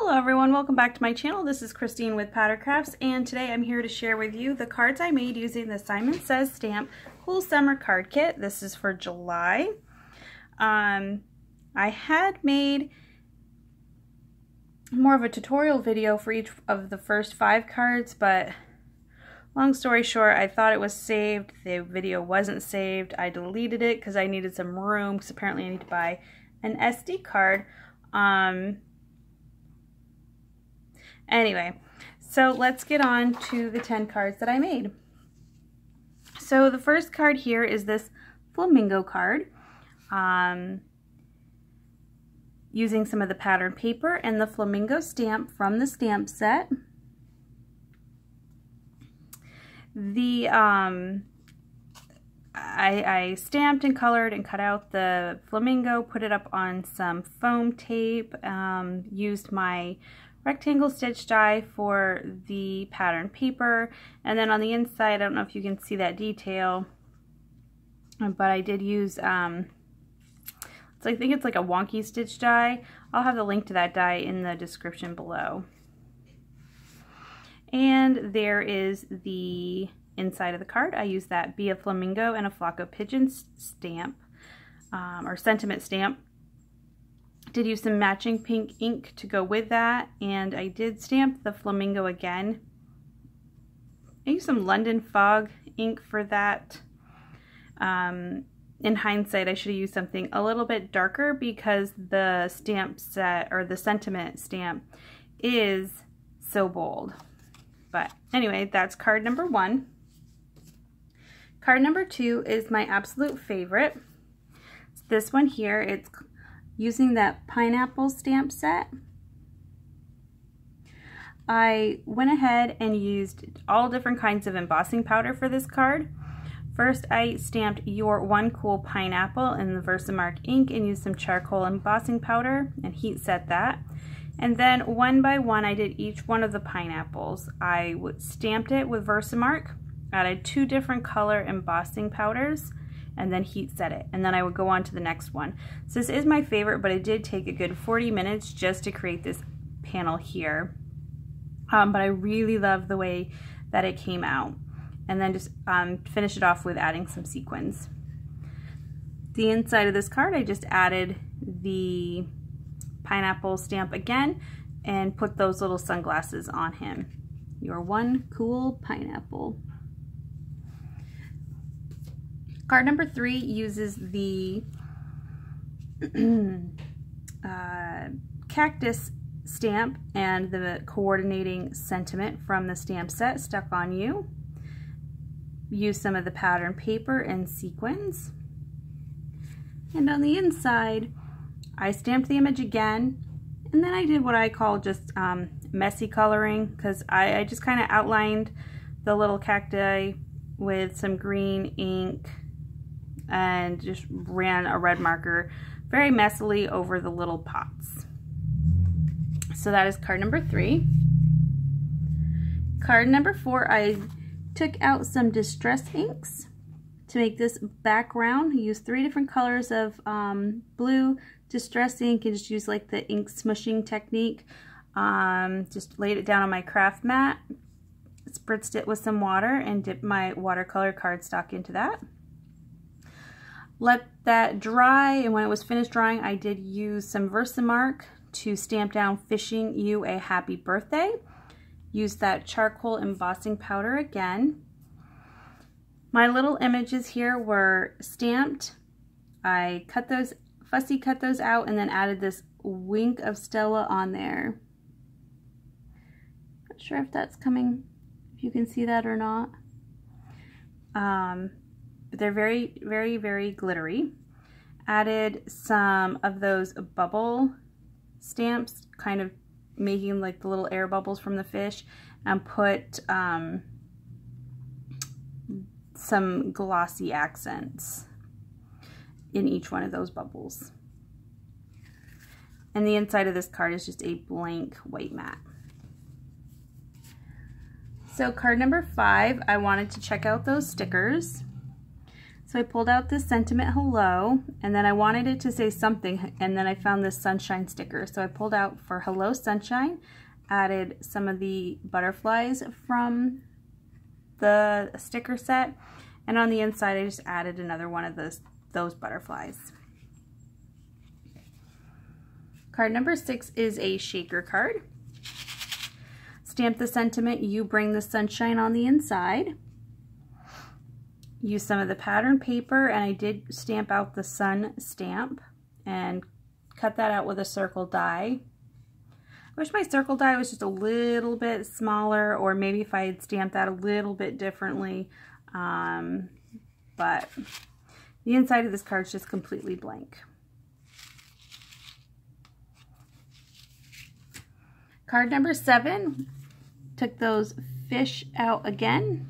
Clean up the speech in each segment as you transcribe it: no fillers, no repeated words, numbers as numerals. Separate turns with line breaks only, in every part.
Hello everyone, welcome back to my channel. This is Christine with Pattercrafts, and today I'm here to share with you the cards I made using the Simon Says stamp Cool Summer Card Kit. This is for July. I had made more of a tutorial video for each of the first 5 cards, but long story short, I thought it was saved. The video wasn't saved. I deleted it because I needed some room, because apparently I need to buy an SD card. Anyway, so let's get on to the 10 cards that I made. So the first card here is this flamingo card, using some of the pattern paper and the flamingo stamp from the stamp set. I stamped and colored and cut out the flamingo, put it up on some foam tape, used my rectangle stitch die for the pattern paper, and then on the inside, I don't know if you can see that detail, but I did use, I think it's like a wonky stitch die. I'll have the link to that die in the description below. And there is the inside of the card. I used that Be a Flamingo and a Flock of Pigeons stamp, or sentiment stamp. Did use some matching pink ink to go with that, and I did stamp the flamingo again. I used some London Fog ink for that. In hindsight, I should have used something a little bit darker because the stamp set, or the sentiment stamp, is so bold. But anyway, that's card number 1. Card number 2 is my absolute favorite. It's this one here. It's using that pineapple stamp set. I went ahead and used all different kinds of embossing powder for this card. First, I stamped Your One Cool Pineapple in the Versamark ink and used some charcoal embossing powder and heat set that. And then one by one, I did each one of the pineapples. I stamped it with Versamark, added 2 different color embossing powders, and then heat set it, and then I would go on to the next one. So this is my favorite, but it did take a good 40 minutes just to create this panel here. But I really love the way that it came out. And then just finish it off with adding some sequins. The inside of this card, I just added the pineapple stamp again and put those little sunglasses on him. Your One Cool Pineapple. Card number 3 uses the cactus stamp and the coordinating sentiment from the stamp set, Stuck on You. Use some of the pattern paper and sequins. And on the inside, I stamped the image again, and then I did what I call just messy coloring, because I just kind of outlined the little cacti with some green ink and just ran a red marker very messily over the little pots. So that is card number 3. Card number 4, I took out some distress inks to make this background. I used 3 different colors of blue distress ink and just used like the ink smushing technique. Just laid it down on my craft mat, spritzed it with some water, and dipped my watercolor cardstock into that. Let that dry, and when it was finished drying, I did use some Versamark to stamp down Wishing You a Happy Birthday. Used that charcoal embossing powder again. My little images here were stamped. I fussy cut those out, and then added this wink of Stella on there. Not sure if that's coming, if you can see that or not. But they're very, very, very glittery. Added some of those bubble stamps, kind of making like the little air bubbles from the fish, and put some glossy accents in each one of those bubbles. And the inside of this card is just a blank white mat. So card number 5, I wanted to check out those stickers. So I pulled out this sentiment hello, and then I wanted it to say something, and then I found this sunshine sticker. So I pulled out for hello sunshine, added some of the butterflies from the sticker set, and on the inside I just added another one of those butterflies. Card number 6 is a shaker card. Stamp the sentiment, you bring the sunshine on the inside. Use some of the pattern paper, and I did stamp out the sun stamp and cut that out with a circle die. I wish my circle die was just a little bit smaller, or maybe if I had stamped that a little bit differently, but the inside of this card is just completely blank. Card number 7, took those fish out again,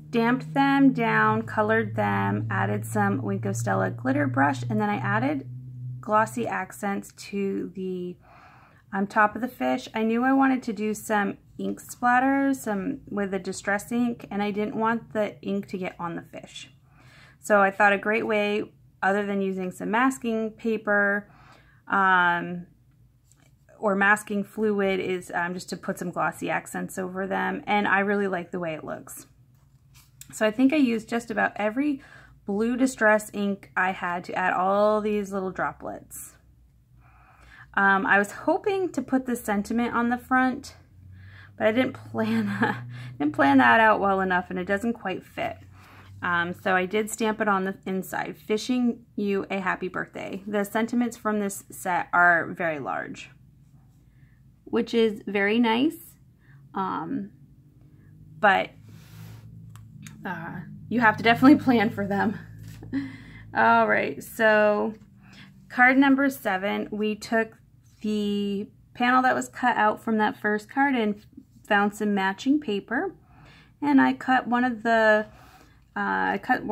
stamped them down, colored them, added some Wink of Stella glitter brush, and then I added glossy accents to the top of the fish. I knew I wanted to do some ink splatters with the distress ink, and I didn't want the ink to get on the fish. So I thought a great way, other than using some masking paper or masking fluid, is just to put some glossy accents over them, and I really like the way it looks. So I think I used just about every blue distress ink I had to add all these little droplets. I was hoping to put the sentiment on the front, but I didn't plan that out well enough, and it doesn't quite fit. So I did stamp it on the inside, wishing you a happy birthday. The sentiments from this set are very large, which is very nice, but you have to definitely plan for them. All right, so card number 7, we took the panel that was cut out from that first card and found some matching paper, and I cut one of the I cut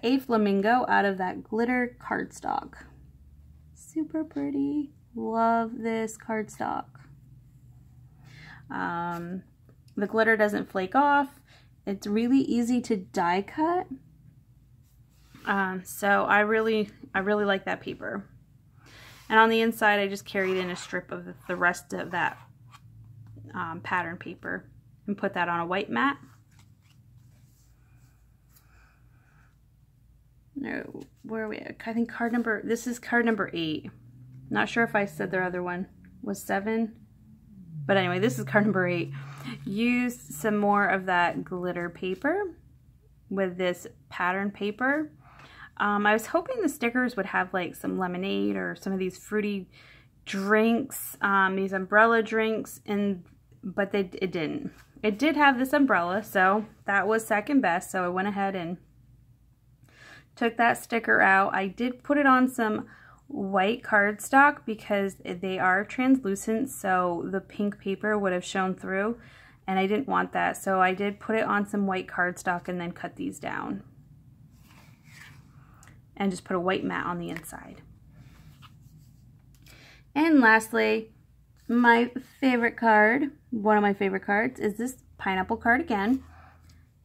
a flamingo out of that glitter cardstock. Super pretty. Love this cardstock. The glitter doesn't flake off. It's really easy to die cut. So I really like that paper. And on the inside, I just carried in a strip of the rest of that pattern paper and put that on a white mat. No, where are we at? I think this is card number 8. Not sure if I said their other one was 7. But anyway, this is card number 8. Use some more of that glitter paper with this pattern paper. I was hoping the stickers would have like some lemonade or some of these fruity drinks, these umbrella drinks, but it didn't. It did have this umbrella, so that was second best. So I went ahead and took that sticker out. I did put it on some white cardstock because they are translucent, so the pink paper would have shown through, and I didn't want that, so I did put it on some white cardstock and then cut these down and just put a white mat on the inside. And lastly, my favorite card, one of my favorite cards, is this pineapple card again.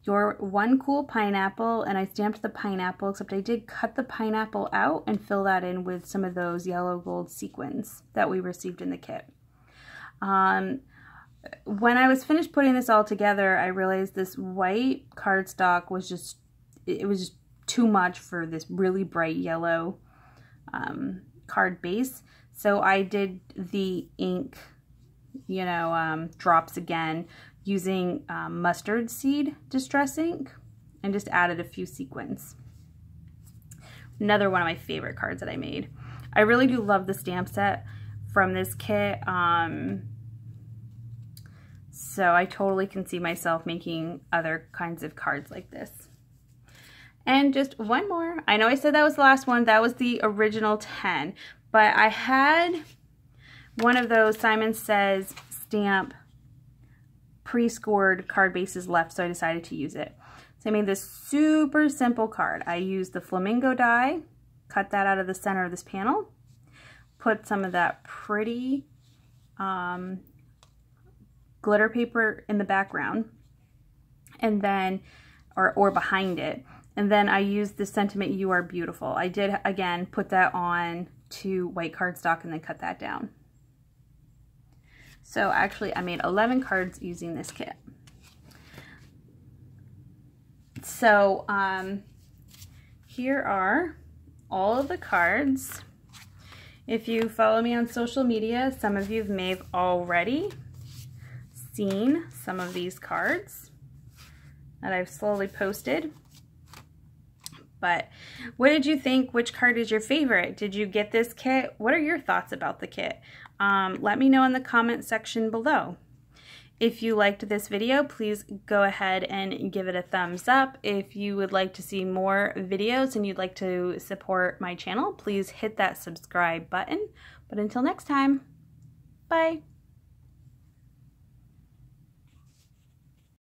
Your one cool pineapple, and I stamped the pineapple, except I did cut the pineapple out and fill that in with some of those yellow gold sequins that we received in the kit. When I was finished putting this all together, I realized this white cardstock was just too much for this really bright yellow card base. So I did the ink, drops again, using mustard seed distress ink, and just added a few sequins. Another one of my favorite cards that I made. I really do love the stamp set from this kit, so I totally can see myself making other kinds of cards like this. And just one more. I know I said that was the last one. That was the original 10, but I had one of those Simon Says stamp pre-scored card bases left, so I decided to use it. So I made this super simple card. I used the flamingo die, cut that out of the center of this panel, put some of that pretty glitter paper in the background, and then, or behind it, And then I used the sentiment, "You are beautiful." I did, again, put that on to white cardstock and then cut that down. So actually I made 11 cards using this kit. So here are all of the cards. If you follow me on social media, some of you may have already seen some of these cards that I've slowly posted. But what did you think? Which card is your favorite? Did you get this kit? What are your thoughts about the kit? Let me know in the comment section below. If you liked this video, please go ahead and give it a thumbs up. If you would like to see more videos and you'd like to support my channel, please hit that subscribe button. But until next time, bye.